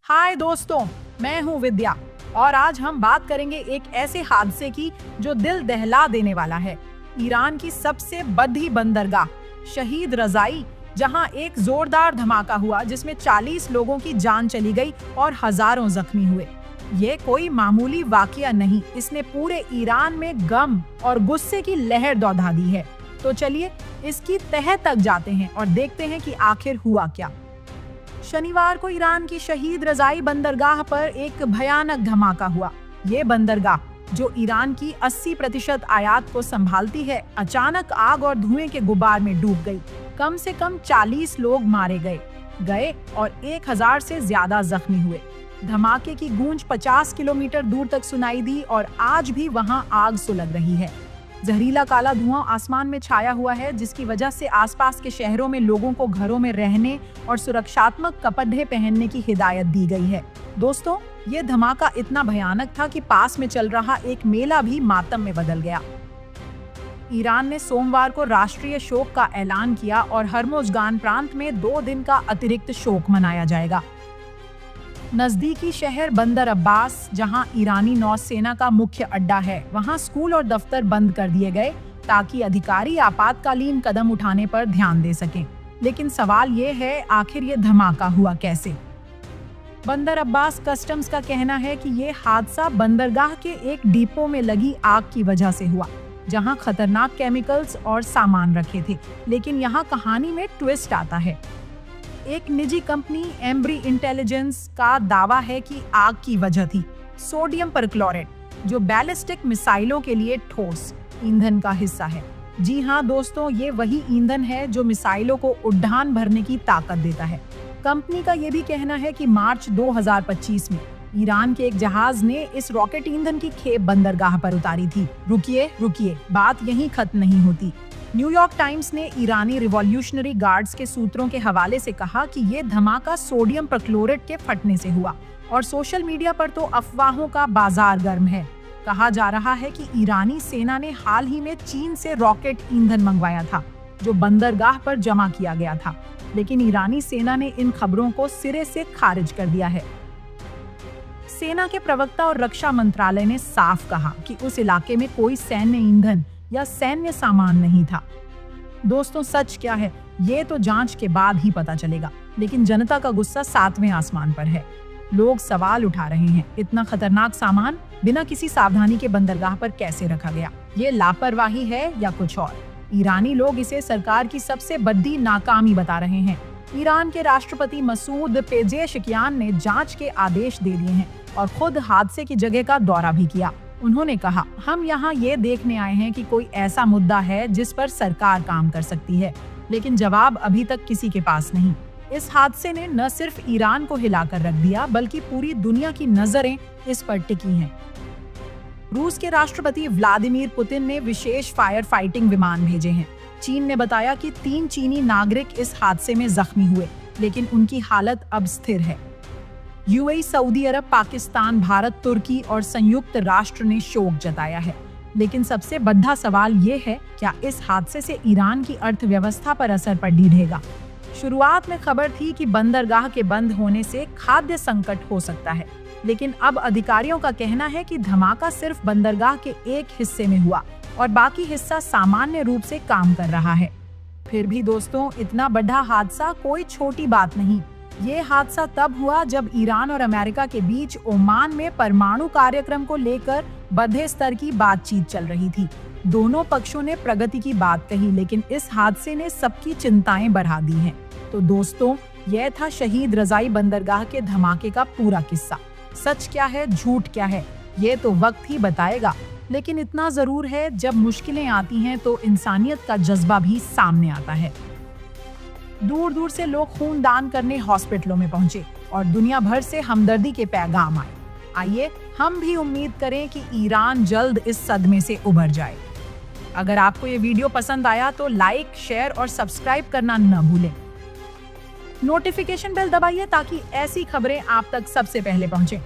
हाय दोस्तों, मैं हूँ विद्या और आज हम बात करेंगे एक ऐसे हादसे की जो दिल दहला देने वाला है। ईरान की सबसे बड़ी बंदरगाह शहीद रजाई, जहां एक जोरदार धमाका हुआ जिसमें 40 लोगों की जान चली गई और हजारों जख्मी हुए। ये कोई मामूली वाकया नहीं, इसने पूरे ईरान में गम और गुस्से की लहर दौड़ा दी है। तो चलिए इसकी तह तक जाते हैं और देखते हैं कि आखिर हुआ क्या। शनिवार को ईरान की शहीद रजाई बंदरगाह पर एक भयानक धमाका हुआ। ये बंदरगाह, जो ईरान की 80% आयात को संभालती है, अचानक आग और धुएं के गुबार में डूब गई। कम से कम 40 लोग मारे गए और 1000 से ज्यादा जख्मी हुए। धमाके की गूंज 50 किलोमीटर दूर तक सुनाई दी और आज भी वहां आग सुलग रही है। जहरीला काला धुआं आसमान में छाया हुआ है, जिसकी वजह से आसपास के शहरों में लोगों को घरों में रहने और सुरक्षात्मक कपड़े पहनने की हिदायत दी गई है। दोस्तों, ये धमाका इतना भयानक था कि पास में चल रहा एक मेला भी मातम में बदल गया। ईरान ने सोमवार को राष्ट्रीय शोक का ऐलान किया और हर्मुज़गान प्रांत में 2 दिन का अतिरिक्त शोक मनाया जाएगा। नजदीकी शहर बंदर अब्बास, जहां ईरानी नौसेना का मुख्य अड्डा है, वहां स्कूल और दफ्तर बंद कर दिए गए ताकि अधिकारी आपातकालीन कदम उठाने पर ध्यान दे सकें। लेकिन सवाल ये है, आखिर ये धमाका हुआ कैसे? बंदर अब्बास कस्टम्स का कहना है कि ये हादसा बंदरगाह के एक डिपो में लगी आग की वजह से हुआ, जहां खतरनाक केमिकल्स और सामान रखे थे। लेकिन यहाँ कहानी में ट्विस्ट आता है। एक निजी कंपनी एम्ब्री इंटेलिजेंस का दावा है कि आग की वजह थी सोडियम परक्लोरेट, जो बैलिस्टिक मिसाइलों के लिए ठोस ईंधन का हिस्सा है। जी हाँ दोस्तों, ये वही ईंधन है जो मिसाइलों को उड़ान भरने की ताकत देता है। कंपनी का ये भी कहना है कि मार्च 2025 में ईरान के एक जहाज ने इस रॉकेट ईंधन की खेप बंदरगाह पर उतारी थी। रुकिए, बात यहीं खत्म नहीं होती। न्यूयॉर्क टाइम्स ने ईरानी रिवॉल्यूशनरी गार्ड्स के सूत्रों के हवाले से कहा कि ये धमाका सोडियम परक्लोरेट के फटने से हुआ और सोशल मीडिया पर तो अफवाहों का बाजार गर्म है। कहा जा रहा है कि ईरानी सेना ने हाल ही में चीन से रॉकेट ईंधन मंगवाया था, जो बंदरगाह पर जमा किया गया था। लेकिन ईरानी सेना ने इन खबरों को सिरे से खारिज कर दिया है। सेना के प्रवक्ता और रक्षा मंत्रालय ने साफ कहा कि उस इलाके में कोई सैन्य ईंधन या सैन्य सामान नहीं था। दोस्तों, सच क्या है ये तो जांच के बाद ही पता चलेगा। लेकिन जनता का गुस्सा 7वें आसमान पर है। लोग सवाल उठा रहे हैं, इतना खतरनाक सामान बिना किसी सावधानी के बंदरगाह पर कैसे रखा गया? ये लापरवाही है या कुछ और? ईरानी लोग इसे सरकार की सबसे बड़ी नाकामी बता रहे हैं। ईरान के राष्ट्रपति मसूद पेजेशकियान ने जांच के आदेश दे दिए हैं और खुद हादसे की जगह का दौरा भी किया। उन्होंने कहा, हम यहाँ ये देखने आए हैं कि कोई ऐसा मुद्दा है जिस पर सरकार काम कर सकती है, लेकिन जवाब अभी तक किसी के पास नहीं। इस हादसे ने न सिर्फ ईरान को हिलाकर रख दिया, बल्कि पूरी दुनिया की नजरें इस पर टिकी हैं। रूस के राष्ट्रपति व्लादिमीर पुतिन ने विशेष फायर फाइटिंग विमान भेजे हैं। चीन ने बताया कि 3 चीनी नागरिक इस हादसे में जख्मी हुए, लेकिन उनकी हालत अब स्थिर है। यूएई, सऊदी अरब, पाकिस्तान, भारत, तुर्की और संयुक्त राष्ट्र ने शोक जताया है। लेकिन सबसे बड़ा सवाल ये है, क्या इस हादसे से ईरान की अर्थव्यवस्था पर असर पड़ेगा? शुरुआत में खबर थी कि बंदरगाह के बंद होने से खाद्य संकट हो सकता है, लेकिन अब अधिकारियों का कहना है कि धमाका सिर्फ बंदरगाह के एक हिस्से में हुआ और बाकी हिस्सा सामान्य रूप से काम कर रहा है। फिर भी दोस्तों, इतना बड़ा हादसा कोई छोटी बात नहीं। ये हादसा तब हुआ जब ईरान और अमेरिका के बीच ओमान में परमाणु कार्यक्रम को लेकर बड़े स्तर की बातचीत चल रही थी। दोनों पक्षों ने प्रगति की बात कही, लेकिन इस हादसे ने सबकी चिंताएं बढ़ा दी हैं। तो दोस्तों, यह था शहीद रजाई बंदरगाह के धमाके का पूरा किस्सा। सच क्या है, झूठ क्या है, ये तो वक्त ही बताएगा। लेकिन इतना जरूर है, जब मुश्किलें आती हैं तो इंसानियत का जज्बा भी सामने आता है। दूर दूर से लोग खून दान करने हॉस्पिटलों में पहुंचे और दुनिया भर से हमदर्दी के पैगाम आए। आइए हम भी उम्मीद करें कि ईरान जल्द इस सदमे से उभर जाए। अगर आपको ये वीडियो पसंद आया तो लाइक, शेयर और सब्सक्राइब करना न भूलें। नोटिफिकेशन बेल दबाइए ताकि ऐसी खबरें आप तक सबसे पहले पहुंचे।